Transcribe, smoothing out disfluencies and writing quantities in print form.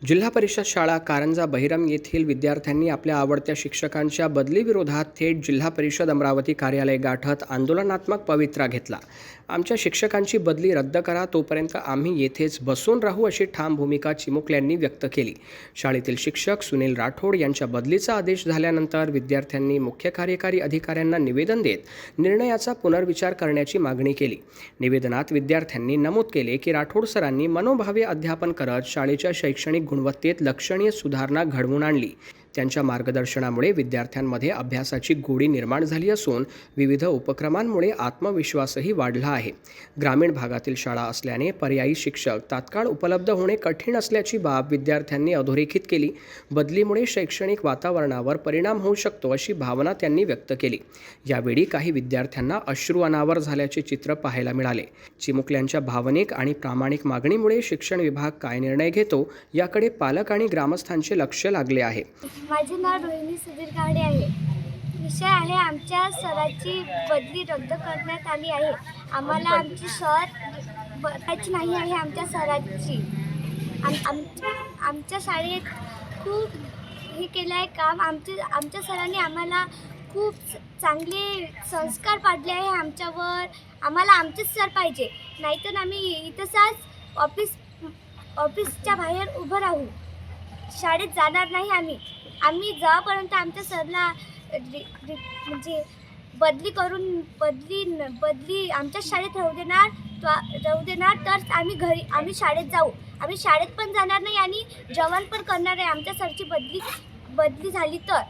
जिल्हा परिषद शाळा कारंजा बहिरम येथील विद्यार्थ्यांनी आपल्या आवडत्या शिक्षकांच्या बदलीविरोधात थेट जिल्हा परिषद अमरावती कार्यालय गाठत आंदोलनात्मक पवित्रा घेतला। आमच्या शिक्षकांची बदली रद्द करा, तोपर्यंत आम्ही येथेच बसून राहू, अशी ठाम भूमिका चिमुकल्यांनी व्यक्त केली। शाळेतील शिक्षक सुनील राठोड यांच्या बदलीचा आदेश झाल्यानंतर विद्यार्थ्यांनी मुख्य कार्यकारी अधिकाऱ्यांना निवेदन देत निर्णयाचा पुनर्विचार करण्याची मागणी केली। निवेदनात विद्यार्थ्यांनी नमूद केले की राठोड सरांनी मनोभावे अध्यापन करत शाळेच्या शैक्षणिक गुणवत्तेत लक्षणीय सुधारणा घडवून आणली। त्यांच्या मार्गदर्शनामुळे विद्यार्थ्यांमध्ये अभ्यासाची गोडी निर्माण झाली असून विविध उपक्रमांमुळे आत्मविश्वासही वाढला आहे। ग्रामीण भागातील शाळा असल्याने पर्यायी शिक्षक तात्काळ उपलब्ध होणे कठीण असल्याची बाब विद्यार्थ्यांनी अधोरेखित केली। बदलीमुळे शैक्षणिक वातावरणावर परिणाम होऊ शकतो, अशी भावना त्यांनी व्यक्त केली। यावेळी काही विद्यार्थ्यांना अश्रू अनावर झाल्याचे चित्र पाहायला मिळाले। चिमुकल्यांच्या भावनिक आणि प्रामाणिक मागणीमुळे शिक्षण विभाग काय निर्णय घेतो याकडे पालक आणि ग्रामस्थांचे लक्ष लागले आहे। माझे नाव रोहिणी सुधीर गावडे आहे। विषय आहे आमच्या सराची बदली रद्द करण्यात आली आहे। आम्हाला आमची सर बदलायची नाही आहे। आमच्या सराची आमच्या शाळेत खूप हे केलं आहे काम। आमच्या सरांनी आम्हाला खूप चांगले संस्कार पाडले आहे आमच्यावर। आम्हाला आमचेच सर पाहिजे, नाहीतर आम्ही इथंच ऑफिसच्या बाहेर उभं राहू, शाळेत जाणार नाही। आम्ही जेव्हापर्यंत आमच्या सरला म्हणजे बदली आमच्या शाळेत राहू देणार तर आम्ही शाळेत जाऊ। आम्ही शाळेत पण जाणार नाही आणि जेवण पण करणार आहे आमच्या सरची बदली झाली तर।